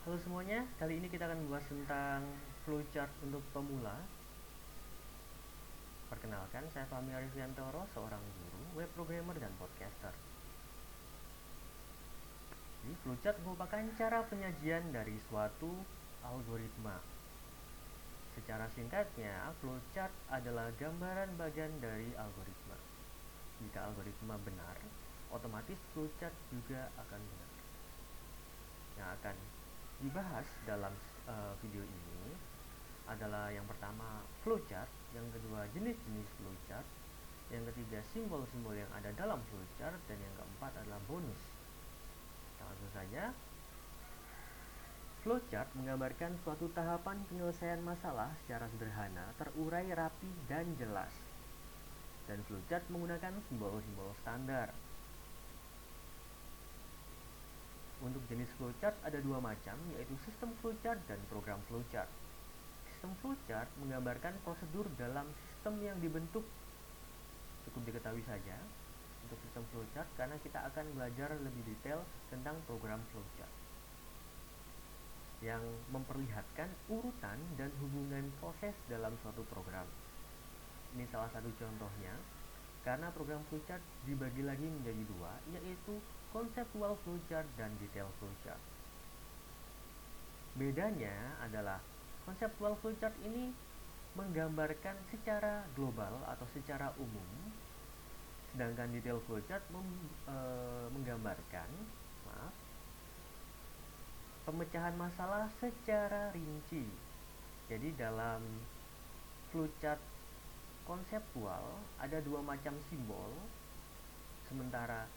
Halo semuanya, kali ini kita akan membahas tentang flowchart untuk pemula. Perkenalkan, saya Fahmi Arifiantoro, seorang guru, web programmer, dan podcaster. Jadi, flowchart merupakan cara penyajian dari suatu algoritma. Secara singkatnya, flowchart adalah gambaran bagian dari algoritma. Jika algoritma benar, otomatis flowchart juga akan benar. Yang akan dibahas dalam video ini adalah yang pertama flowchart, yang kedua jenis-jenis flowchart, yang ketiga simbol-simbol yang ada dalam flowchart, dan yang keempat adalah bonus. Langsung saja. Flowchart menggambarkan suatu tahapan penyelesaian masalah secara sederhana, terurai rapi dan jelas. Dan flowchart menggunakan simbol-simbol standar. Untuk jenis flowchart ada dua macam, yaitu sistem flowchart dan program flowchart. Sistem flowchart menggambarkan prosedur dalam sistem yang dibentuk. Cukup diketahui saja untuk sistem flowchart karena kita akan belajar lebih detail tentang program flowchart yang memperlihatkan urutan dan hubungan proses dalam suatu program. Ini salah satu contohnya, karena program flowchart dibagi lagi menjadi dua, yaitu conceptual flowchart dan detail flowchart. Bedanya adalah conceptual flowchart ini menggambarkan secara global atau secara umum, sedangkan detail flowchart menggambarkan pemecahan masalah secara rinci. Jadi dalam flowchart konseptual ada dua macam simbol, sementara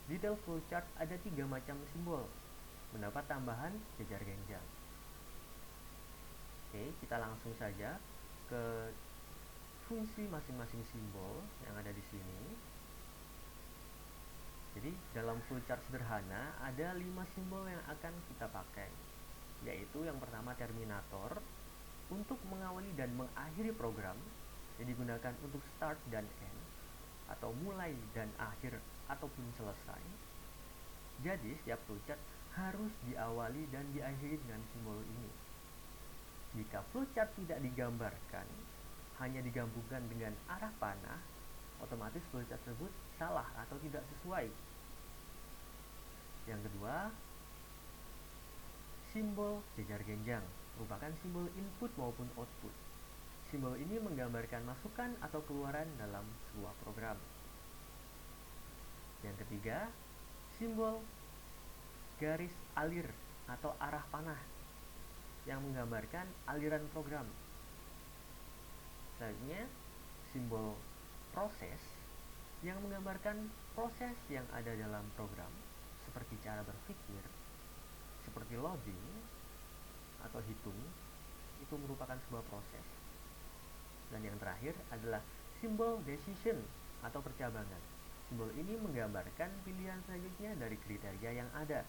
detail flowchart ada tiga macam simbol, mendapat tambahan jejar genjang. Oke, kita langsung saja ke fungsi masing-masing simbol yang ada di sini. Jadi dalam flowchart sederhana ada 5 simbol yang akan kita pakai, yaitu yang pertama terminator untuk mengawali dan mengakhiri program, yang digunakan untuk start dan end atau mulai dan akhir ataupun selesai. Jadi setiap flowchart harus diawali dan diakhiri dengan simbol ini. Jika flowchart tidak digambarkan, hanya digabungkan dengan arah panah, otomatis flowchart tersebut salah atau tidak sesuai. Yang kedua, simbol jejar genjang merupakan simbol input maupun output. Simbol ini menggambarkan masukan atau keluaran dalam sebuah program. Yang ketiga, simbol garis alir atau arah panah yang menggambarkan aliran program. Selanjutnya, simbol proses yang menggambarkan proses yang ada dalam program, seperti cara berpikir, seperti loading atau hitung, itu merupakan sebuah proses. Dan yang terakhir adalah simbol decision atau percabangan. Simbol ini menggambarkan pilihan selanjutnya dari kriteria yang ada.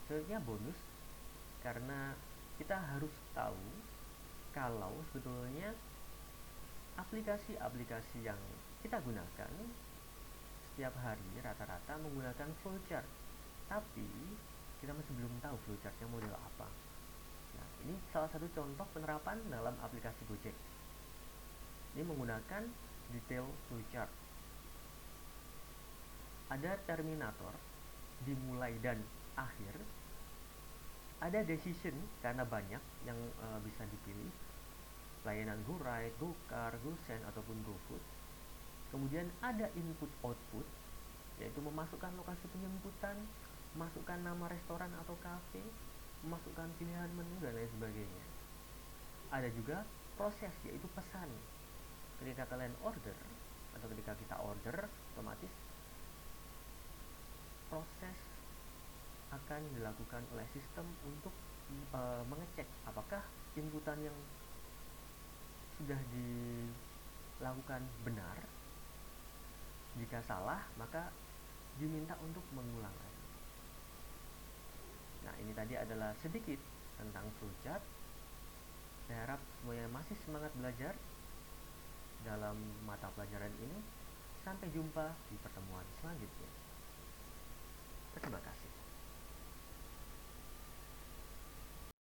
Selanjutnya bonus, karena kita harus tahu kalau sebetulnya aplikasi-aplikasi yang kita gunakan setiap hari rata-rata menggunakan flowchart, tapi kita masih belum tahu flowchartnya model apa. Nah, ini salah satu contoh penerapan dalam aplikasi Gojek. Ini menggunakan detail flowchart. Ada terminator, dimulai dan akhir. Ada decision karena banyak yang bisa dipilih, layanan GoRide, GoCar, GoSend ataupun GoFood. Kemudian ada input output, yaitu memasukkan lokasi penjemputan, memasukkan nama restoran atau kafe, memasukkan pilihan menu dan lain sebagainya. Ada juga proses, yaitu pesan. Ketika kalian order atau ketika kita order, otomatis proses akan dilakukan oleh sistem untuk mengecek apakah inputan yang sudah dilakukan benar. Jika salah, maka diminta untuk mengulangkan. Nah, ini tadi adalah sedikit tentang flowchart. Saya harap semuanya masih semangat belajar dalam mata pelajaran ini. Sampai jumpa di pertemuan selanjutnya. Terima kasih.